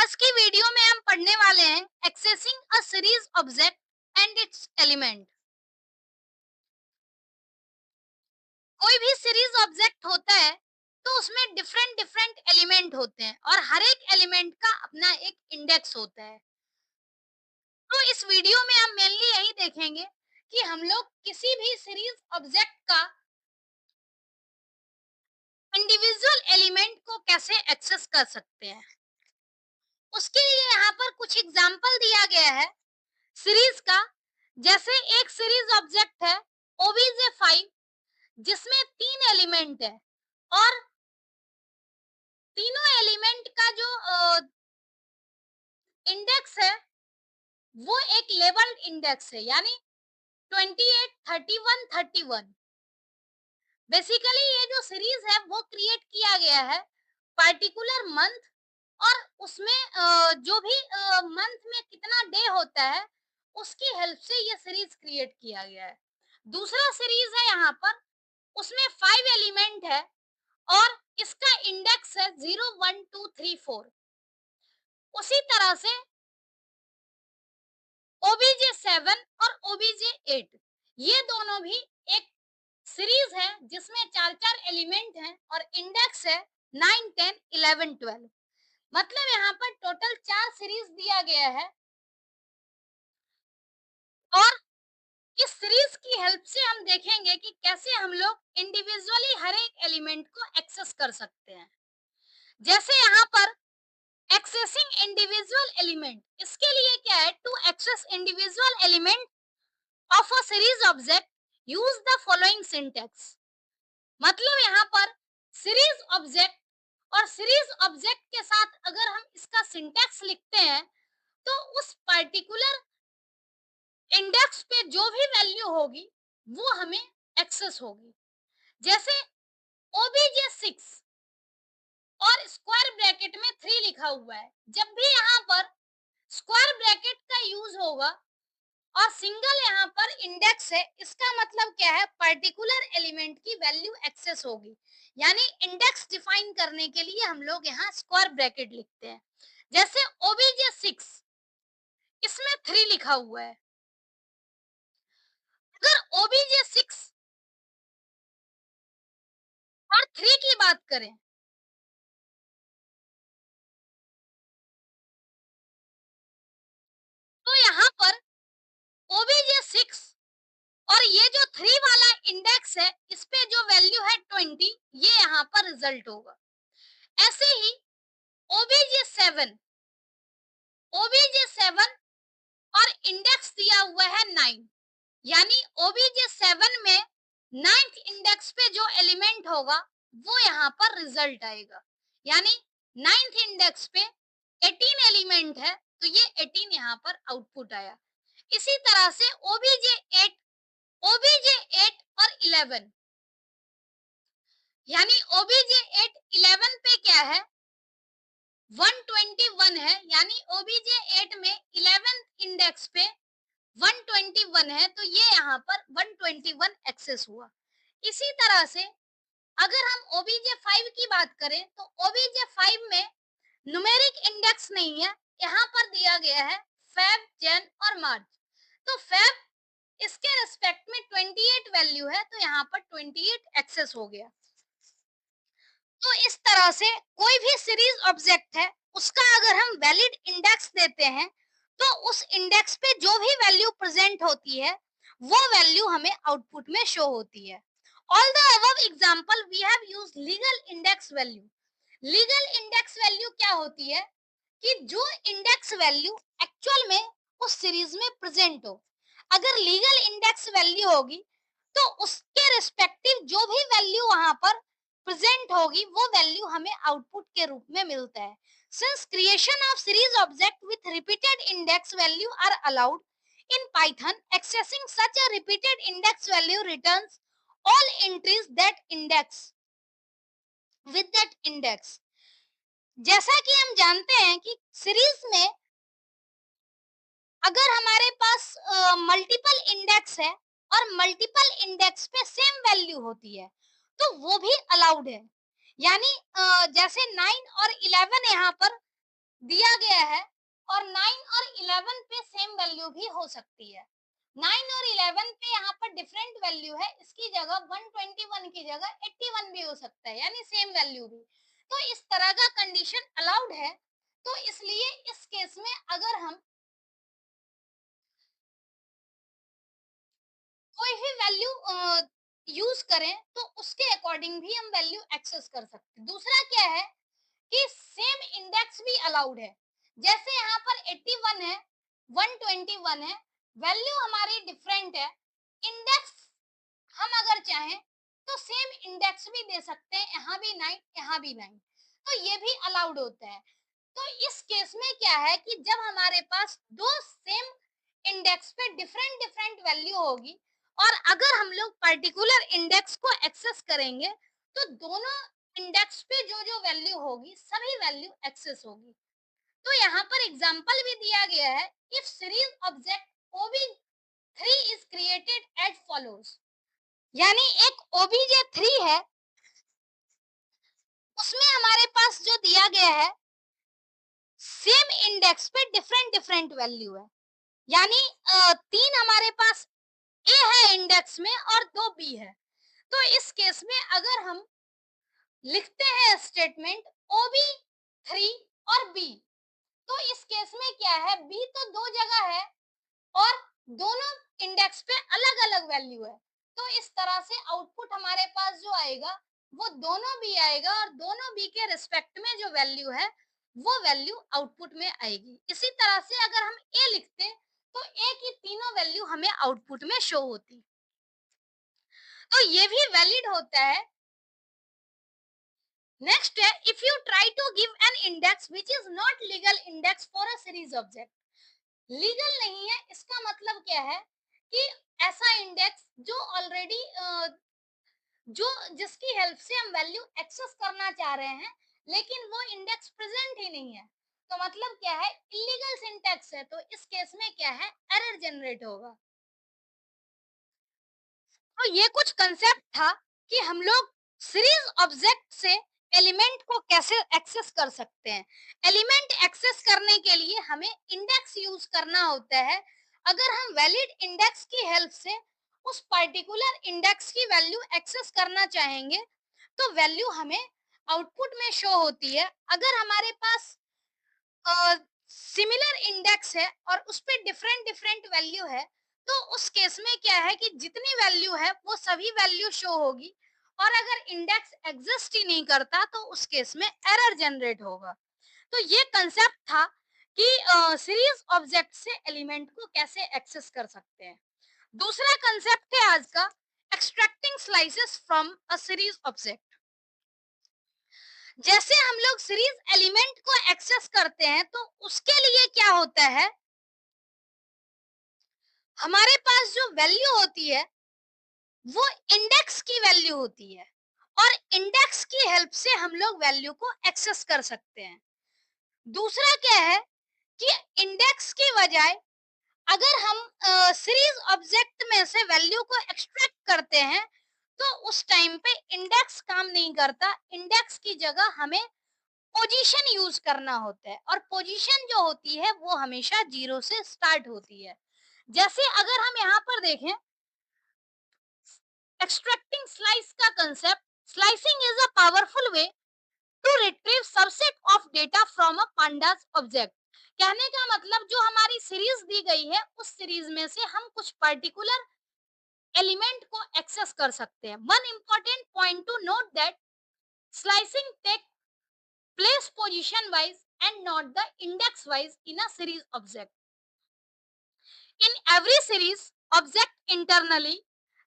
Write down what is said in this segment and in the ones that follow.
आज की वीडियो में हम पढ़ने वाले हैं accessing a series object and it's element. कोई भी सीरीज ऑब्जेक्ट होता है तो उसमें डिफरेंट डिफरेंट एलिमेंट होते हैं और हर एक एलिमेंट का अपना एक इंडेक्स होता है। तो इस वीडियो में हम मेनली यही देखेंगे कि हम लोग किसी भी सीरीज ऑब्जेक्ट का इंडिविजुअल एलिमेंट को कैसे एक्सेस कर सकते हैं। उसके लिए यहाँ पर कुछ एग्जाम्पल दिया गया है सीरीज का। जैसे एक सीरीज ऑब्जेक्ट है OBJ5 जिसमें 3 एलिमेंट है और तीनों एलिमेंट का जो इंडेक्स है वो एक लेवल्ड इंडेक्स है, यानी 28, 31, 31। बेसिकली ये जो सीरीज है वो क्रिएट किया गया है पर्टिकुलर मंथ, और उसमें जो भी मंथ में कितना डे होता है उसकी हेल्प से ये सीरीज क्रिएट किया गया है। दूसरा सीरीज है यहाँ पर, उसमें 5 एलिमेंट है और इसका इंडेक्स है 0, 1, 2, 3, 4। उसी तरह से OBJ7 और OBJ8 ये दोनों भी एक सीरीज है जिसमें 4 एलिमेंट हैं और इंडेक्स है 9, 10, 11, 12। मतलब यहाँ पर टोटल 4 सीरीज दिया गया है और इस सीरीज की हेल्प से हम देखेंगे कि कैसे हम लोग इंडिविजुअली हर एक एलिमेंट को एक्सेस कर सकते हैं। जैसे यहाँ पर एक्सेसिंग इंडिविजुअल एलिमेंट, इसके लिए क्या है, to access individual element of a series object use the following syntax. मतलब यहाँ पर सीरीज ऑब्जेक्ट और सीरीज ऑब्जेक्ट के साथ अगर हम इसका सिंटैक्स लिखते हैं तो उस पर्टिकुलर इंडेक्स पे जो भी वैल्यू होगी वो हमें एक्सेस होगी। जैसे OBJ6 और स्क्वायर ब्रैकेट में 3 लिखा हुआ है, जब भी यहाँ पर स्क्वायर ब्रैकेट का यूज होगा और सिंगल यहाँ पर इंडेक्स है, इसका मतलब क्या है, पर्टिकुलर एलिमेंट की वैल्यू एक्सेस होगी। यानी इंडेक्स डिफाइन करने के लिए हम लोग यहाँ स्क्वायर ब्रैकेट लिखते हैं। जैसे OBJ6 इसमें 3 लिखा हुआ है, अगर OBJ6 और 3 की बात करें तो यहाँ पर OBJ6 और ये जो 3 वाला इंडेक्स है इस पे जो वैल्यू है 20, ये यहाँ पर रिजल्ट होगा। ऐसे ही OBJ7 और इंडेक्स दिया हुआ है 9, यानी OBJ7 में 9th इंडेक्स पे जो एलिमेंट होगा वो यहाँ पर रिजल्ट आएगा। यानी 9th इंडेक्स पे 18 एलिमेंट है तो ये 18 यहाँ पर आउटपुट आया। इसी तरह से OBJ8 और 11, यानी OBJ8 11 पे क्या है, 121 है, यानी OBJ8 में 11th इंडेक्स पे 121 है तो ये यहाँ पर 121 एक्सेस हुआ। इसी तरह से अगर हम OBJ5 की बात करें तो OBJ5 में न्यूमेरिक इंडेक्स नहीं है, यहाँ पर दिया गया है फेब, जैन और मार्च। तो फेब इसके रिस्पेक्ट में 28 वैल्यू है तो यहाँ पर 28 एक्सेस हो गया। तो इस तरह से कोई भी सीरीज ऑब्जेक्ट है उसका अगर हम वैलिड इंडेक्स देते हैं तो उस इंडेक्स पे जो भी वैल्यू प्रेजेंट होती है वो वैल्यू हमें आउटपुट में शो होती है। All the above example we have used legal index value. Legal index value क्या होती है कि जो इंडेक्स वैल्यू एक्चुअल में उस सीरीज में प्रेजेंट हो। अगर लीगल इंडेक्स वैल्यू होगी तो उसके रिस्पेक्टिव जो भी वैल्यू वहां पर प्रेजेंट होगी वो वैल्यू हमें आउटपुट के रूप में मिलता है। Since creation of series object with repeated index value are allowed in Python, accessing such a repeated index value returns all entries that index with that index. जैसा कि हम जानते हैं कि सीरीज में अगर हमारे पास मल्टीपल इंडेक्स है और मल्टीपल इंडेक्स पे सेम वैल्यू होती है तो वो भी अलाउड है। यानी जैसे 9 और 11 यहाँ पर दिया गया है और 9 और 11 पे सेम वैल्यू भी हो सकती है। 9 और 11 पे यहाँ पर डिफरेंट वैल्यू है, इसकी जगह 121 की जगह 81 भी हो सकता है, यानी सेम वैल्यू भी। तो इस तरह का कंडीशन अलाउड है। तो इसलिए इस केस में अगर हम कोई भी वैल्यू यूज करें तो उसके अकॉर्डिंग भी हम वैल्यू एक्सेस कर सकते हैं। दूसरा क्या है कि सेम इंडेक्स भी अलाउड है। जैसे यहाँ पर 81 है, 121 है, वैल्यू हमारी डिफरेंट है, इंडेक्स हम अगर चाहें तो सेम इंडेक्स भी दे सकते हैं, यहाँ भी 9 यहाँ भी 9, तो ये भी अलाउड होता है। तो इस केस में क्या है कि जब हमारे पास दो सेम इंडेक्स पे डिफरेंट डिफरेंट वैल्यू होगी और अगर हम लोग पर्टिकुलर इंडेक्स को एक्सेस करेंगे तो दोनों इंडेक्स पे जो जो वैल्यू होगी सभी वैल्यू एक्सेस होगी। तो यहाँ पर एग्जांपल भी दिया गया है, if series object OB3 is created as follows, यानी एक OBJ3 है, उसमें हमारे पास जो दिया गया है सेम इंडेक्स पे डिफरेंट डिफरेंट वैल्यू है, यानी 3 हमारे पास ए है इंडेक्स में और 2 बी है। तो इस केस में अगर हम लिखते हैं स्टेटमेंट OB3 और बी, तो इस केस में क्या है, बी तो 2 जगह है और दोनों इंडेक्स पे अलग अलग वैल्यू है। तो इस तरह से आउटपुट हमारे पास जो आएगा वो दोनों बी आएगा और दोनों बी के रिस्पेक्ट में जो वैल्यू है वो वैल्यू आउटपुट में आएगी। इसी तरह से अगर हम ए लिखते तो ए की तीनों वैल्यू हमें आउटपुट में शो होती। तो ये भी वैलिड होता है। नेक्स्ट है, if you try to give an index which is not legal index for a series object, legal नहीं है इसका मतलब क्या है कि ऐसा इंडेक्स जो ऑलरेडी जो जिसकी हेल्प से हम वैल्यू एक्सेस करना चाह रहे हैं लेकिन वो इंडेक्स प्रेजेंट ही नहीं है, तो मतलब क्या है, इलीगल सिंटैक्स है। तो इस केस में क्या है, एरर जनरेट होगा। तो ये कुछ कंसेप्ट था कि हम लोग सीरीज ऑब्जेक्ट से एलिमेंट को कैसे एक्सेस कर सकते हैं। एलिमेंट एक्सेस करने के लिए हमें इंडेक्स यूज करना होता है। अगर हम वैलिड इंडेक्स की हेल्प से उस पर्टिकुलर इंडेक्स की वैल्यू एक्सेस करना चाहेंगे तो वैल्यू हमें आउटपुट में शो होती है। अगर हमारे पास सिमिलर इंडेक्स है और उस पे डिफरेंट डिफरेंट वैल्यू है तो उस केस में क्या है कि जितनी वैल्यू है वो सभी वैल्यू शो होगी और अगर इंडेक्स एग्जिस्ट ही नहीं करता तो उस केस में एरर जनरेट होगा। तो ये कंसेप्ट था कि सीरीज ऑब्जेक्ट से एलिमेंट को कैसे एक्सेस कर सकते हैं। दूसरा कंसेप्ट है आज का, extracting slices from a series object. जैसे हम लोग सीरीज एलिमेंट को एक्सेस करते हैं तो उसके लिए क्या होता है, हमारे पास जो वैल्यू होती है वो इंडेक्स की वैल्यू होती है और इंडेक्स की हेल्प से हम लोग वैल्यू को एक्सेस कर सकते हैं। दूसरा क्या है कि इंडेक्स की बजाय अगर हम सीरीज ऑब्जेक्ट में से वैल्यू को एक्सट्रैक्ट करते हैं तो उस टाइम पे इंडेक्स काम नहीं करता, इंडेक्स की जगह हमें पोजीशन यूज करना होता है और पोजीशन जो होती है वो हमेशा 0 से स्टार्ट होती है। जैसे अगर हम यहाँ पर देखें एक्सट्रैक्टिंग स्लाइस का concept, slicing is a powerful way to retrieve subset of data from a pandas object. कहने का मतलब जो हमारी सीरीज दी गई है उस सीरीज में से हम कुछ पर्टिकुलर एलिमेंट को एक्सेस कर सकते हैं। One important point to note that slicing take place position wise and not the index wise in a series object. In every series object internally,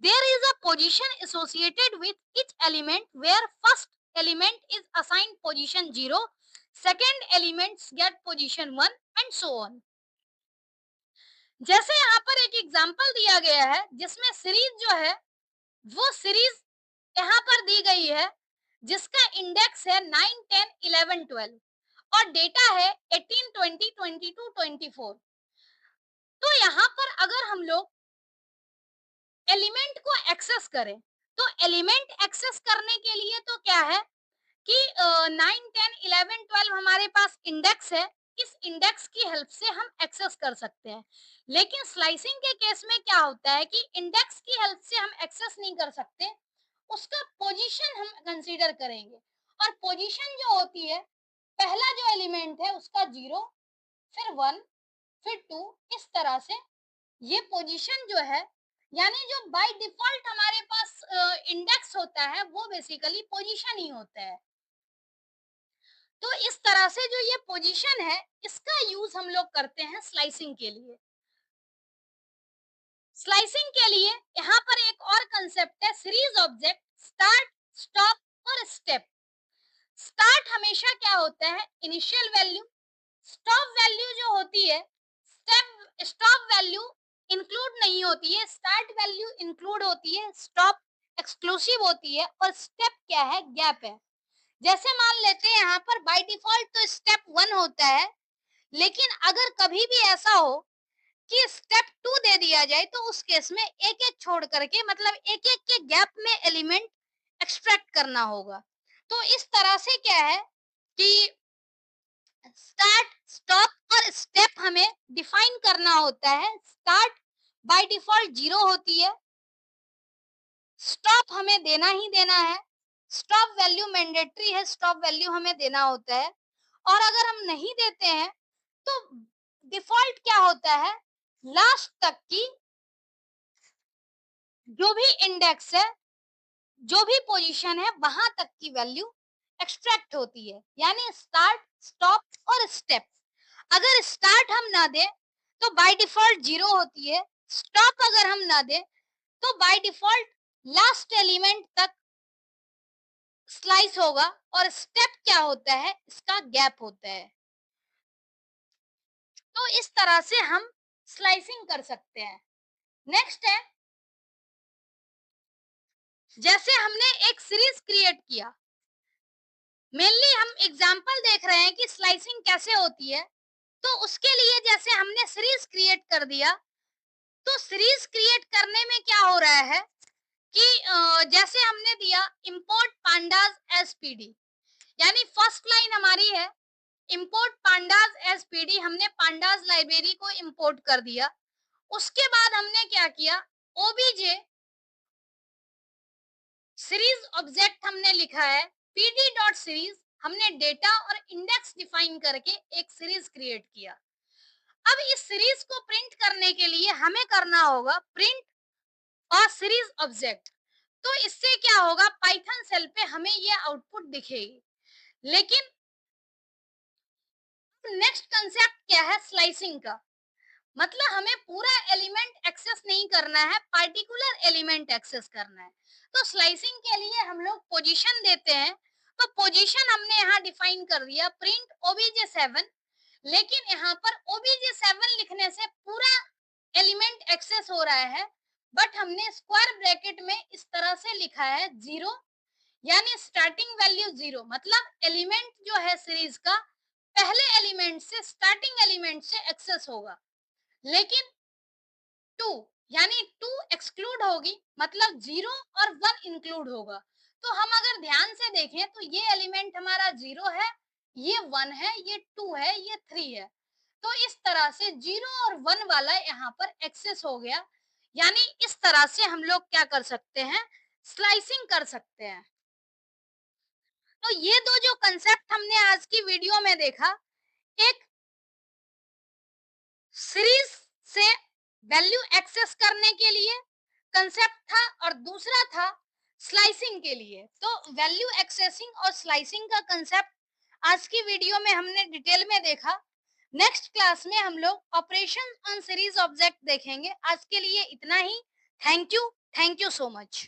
there is a position associated with each element where first element is assigned position 0, second elements get position 1 and so on. जैसे यहाँ पर एक example दिया गया है जिसमें series जो है वो सीरीज यहाँ पर दी गई है जिसका इंडेक्स है 9, 10, 11, 12 और डेटा है 18, 20, 22, 24। तो यहाँ पर अगर हम लोग एलिमेंट को एक्सेस करें तो एलिमेंट एक्सेस करने के लिए तो क्या है कि 9, 10, 11, 12 हमारे पास इंडेक्स है इस इंडेक्स की हेल्प से हम एक्सेस कर सकते हैं। लेकिन स्लाइसिंग के केस में क्या होता है कि इंडेक्स की हेल्प से हम एक्सेस नहीं कर सकते, उसका पोजीशन हम कंसीडर करेंगे। और पोजीशन जो होती है, पहला जो एलिमेंट है उसका 0, फिर 1, फिर 2, इस तरह से ये पोजीशन जो है, यानी जो बाय डिफॉल्ट हमारे पास इंडेक्स होता है वो बेसिकली पोजीशन ही होता है। तो इस तरह से जो ये पोजीशन है, इसका यूज हम लोग करते हैं स्लाइसिंग के लिए। स्लाइसिंग के लिए यहाँ पर एक और कंसेप्ट है, सीरीज ऑब्जेक्ट, स्टार्ट, स्टॉप और स्टेप। स्टार्ट हमेशा क्या होता है, इनिशियल वैल्यू। स्टॉप वैल्यू जो होती है, स्टॉप वैल्यू इंक्लूड नहीं होती है, स्टार्ट वैल्यू इंक्लूड होती है, स्टॉप एक्सक्लूसिव होती है, और स्टेप क्या है, गैप है। जैसे मान लेते हैं यहाँ पर बाय डिफॉल्ट तो स्टेप 1 होता है, लेकिन अगर कभी भी ऐसा हो कि स्टेप 2 दे दिया जाए तो उस केस में एक एक छोड़ करके, मतलब एक एक के गैप में एलिमेंट एक्सट्रैक्ट करना होगा। तो इस तरह से क्या है कि स्टार्ट, स्टॉप और स्टेप हमें डिफाइन करना होता है। स्टार्ट बाय डिफॉल्ट 0 होती है, स्टॉप हमें देना ही देना है, स्टॉप वैल्यू मैंडेटरी है, स्टॉप वैल्यू हमें देना होता है। और अगर हम नहीं देते हैं तो डिफॉल्ट क्या होता है, लास्ट तक की जो भी इंडेक्स है, जो भी पोजीशन है, वहां तक की वैल्यू एक्सट्रैक्ट होती है, यानी स्टार्ट, स्टॉप और स्टेप। अगर स्टार्ट हम ना दे तो बाय डिफॉल्ट 0 होती है, स्टॉप अगर हम ना दे तो बाय डिफॉल्ट लास्ट एलिमेंट तक स्लाइस होगा, और स्टेप क्या होता है, इसका गैप होता है। तो इस तरह से हम स्लाइसिंग कर सकते हैं। नेक्स्ट है, जैसे हमने एक सीरीज क्रिएट किया, मेनली हम एग्जांपल देख रहे हैं कि स्लाइसिंग कैसे होती है। तो उसके लिए जैसे हमने सीरीज क्रिएट कर दिया, तो सीरीज क्रिएट करने में क्या हो रहा है कि जैसे हमने दिया इंपोर्ट पांडास एज पीडी, यानी फर्स्ट लाइन हमारी है इंपोर्ट पांडास एज पीडी, हमने पांडास लाइब्रेरी को इंपोर्ट कर दिया। उसके बाद हमने क्या किया, ओबीजे सीरीज ऑब्जेक्ट हमने लिखा है, पीडी डॉट सीरीज, हमने डेटा और इंडेक्स डिफाइन करके एक सीरीज क्रिएट किया। अब इस सीरीज को प्रिंट करने के लिए हमें करना होगा प्रिंट और सीरीज ऑब्जेक्ट। तो इससे क्या होगा, पाइथन सेल पे हमें ये आउटपुट दिखेगी। लेकिन नेक्स्ट कंसेप्ट क्या है, स्लाइसिंग का। मतलब हमें पूरा एलिमेंट एक्सेस नहीं करना है, पार्टिकुलर एलिमेंट एक्सेस करना है। तो स्लाइसिंग के लिए हम लोग पोजीशन देते हैं। तो पोजीशन हमने यहाँ डिफाइन कर दिया, प्रिंट ओबीजे 7। लेकिन यहाँ पर ओबीजे 7 लिखने से पूरा एलिमेंट एक्सेस हो रहा है, बट हमने स्क्वायर ब्रैकेट में इस तरह से लिखा है 0, यानी स्टार्टिंग वैल्यू 0, मतलब एलिमेंट जो है सीरीज का पहले एलिमेंट से, स्टार्टिंग एलिमेंट से एक्सेस होगा। लेकिन 2, यानी 2 एक्सक्लूड होगी, मतलब 0 और 1 इंक्लूड होगा। तो हम अगर ध्यान से देखें तो ये एलिमेंट हमारा 0 है, ये 1 है, ये 2 है, ये 3 है। तो इस तरह से 0 और 1 वाला यहाँ पर एक्सेस हो गया। यानी इस तरह से हम लोग क्या कर सकते हैं, स्लाइसिंग कर सकते हैं। तो ये दो जो कंसेप्ट हमने आज की वीडियो में देखा, एक सीरीज से वैल्यू एक्सेस करने के लिए कंसेप्ट था, और दूसरा था स्लाइसिंग के लिए। तो वैल्यू एक्सेसिंग और स्लाइसिंग का कंसेप्ट आज की वीडियो में हमने डिटेल में देखा। नेक्स्ट क्लास में हम लोग ऑपरेशन ऑन सीरीज ऑब्जेक्ट देखेंगे। आज के लिए इतना ही। Thank you so much.